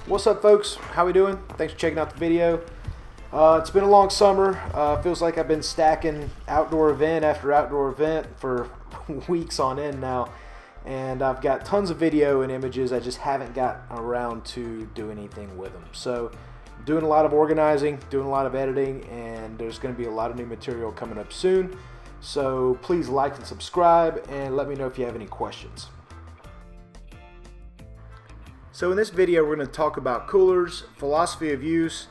What's up, folks? How we doing? Thanks for checking out the video. It's been a long summer. Feels like I've been stacking outdoor event after outdoor event for weeks on end now, and I've got tons of video and images. I just haven't got around to do anything with them. So doing a lot of organizing, doing a lot of editing, and there's going to be a lot of new material coming up soon. So please like and subscribe, and let me know if you have any questions. So in this video, we're going to talk about coolers, philosophy of use,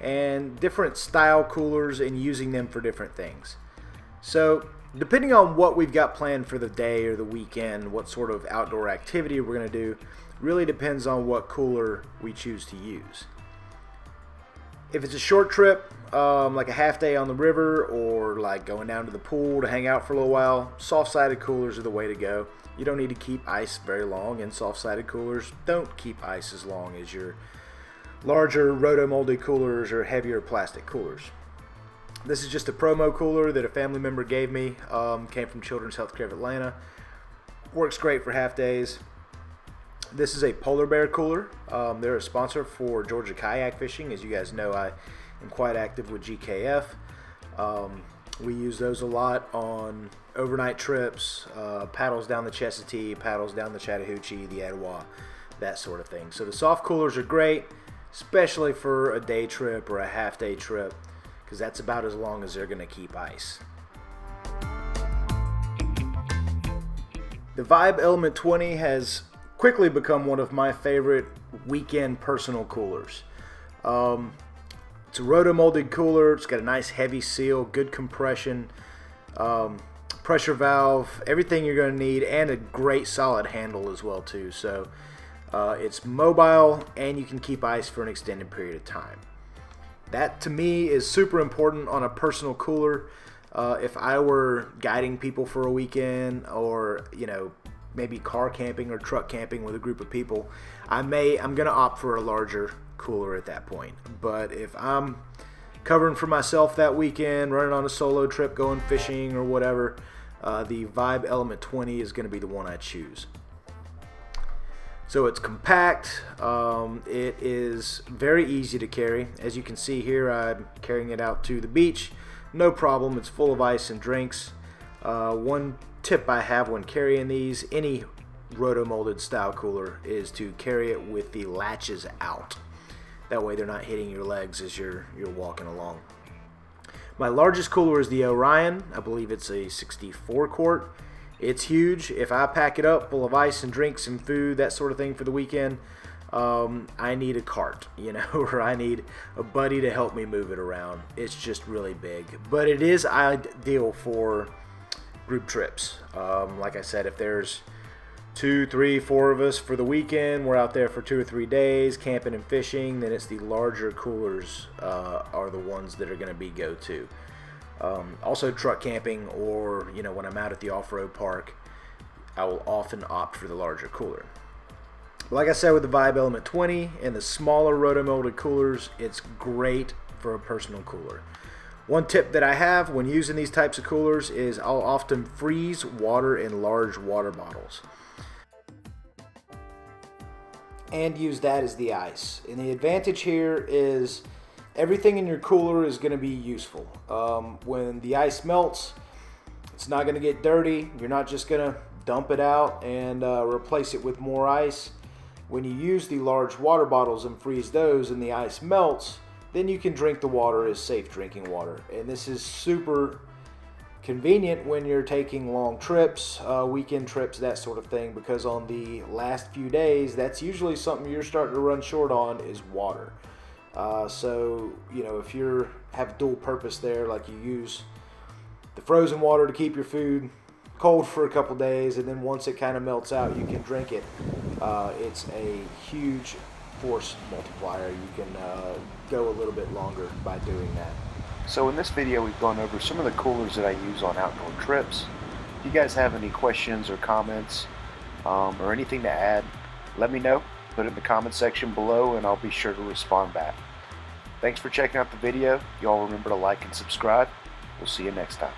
and different style coolers and using them for different things. So depending on what we've got planned for the day or the weekend, what sort of outdoor activity we're going to do, really depends on what cooler we choose to use. If it's a short trip, like a half day on the river, or like going down to the pool to hang out for a little while, soft-sided coolers are the way to go. You don't need to keep ice very long, and soft-sided coolers don't keep ice as long as your larger roto-molded coolers or heavier plastic coolers. This is just a promo cooler that a family member gave me. Came from Children's Healthcare of Atlanta. Works great for half days. This is a polar bear cooler. They're a sponsor for Georgia kayak fishing. As you guys know, I am quite active with GKF. We use those a lot on overnight trips, paddles down the Chestatee, paddles down the Chattahoochee, the Etowah, that sort of thing. So the soft coolers are great, especially for a day trip or a half day trip, because that's about as long as they're going to keep ice. The Vibe Element 20 has quickly become one of my favorite weekend personal coolers. It's a roto-molded cooler. It's got a nice heavy seal, good compression, pressure valve, everything you're going to need, and a great solid handle as well too. So it's mobile, and you can keep ice for an extended period of time. That to me is super important on a personal cooler. If I were guiding people for a weekend, or maybe car camping or truck camping with a group of people, I'm going to opt for a larger cooler at that point. But if I'm covering for myself that weekend, running on a solo trip, going fishing or whatever, the Vibe Element 20 is going to be the one I choose. So it's compact. It is very easy to carry. As you can see here, I'm carrying it out to the beach. No problem. It's full of ice and drinks. One tip I have when carrying these, any roto-molded style cooler, is to carry it with the latches out. That way they're not hitting your legs as you're walking along. My largest cooler is the Orion. I believe it's a 64 quart. It's huge. If I pack it up full of ice and drinks and food, that sort of thing for the weekend, I need a cart, or I need a buddy to help me move it around. It's just really big. But it is ideal for group trips. Like I said, if there's 2, 3, 4 of us for the weekend, we're out there for 2 or 3 days camping and fishing, then it's the larger coolers are the ones that are going to be go-to. Also truck camping, or when I'm out at the off-road park, I will often opt for the larger cooler. Like I said, with the Vibe Element 20 and the smaller roto-molded coolers, it's great for a personal cooler. One tip that I have when using these types of coolers is I'll often freeze water in large water bottles and use that as the ice. And the advantage here is everything in your cooler is going to be useful. When the ice melts, it's not going to get dirty. You're not just going to dump it out and replace it with more ice. When you use the large water bottles and freeze those and the ice melts, then you can drink the water as safe drinking water. And this is super convenient when you're taking long trips, weekend trips, that sort of thing, because on the last few days, that's usually something you're starting to run short on, is water. So if you have dual purpose there, like you use the frozen water to keep your food cold for a couple days, and then once it kind of melts out, you can drink it. It's a huge force multiplier. You can go a little bit longer by doing that. So in this video, we've gone over some of the coolers that I use on outdoor trips. If you guys have any questions or comments or anything to add, let me know. Put it in the comment section below, and I'll be sure to respond back. Thanks for checking out the video. Y'all remember to like and subscribe. We'll see you next time.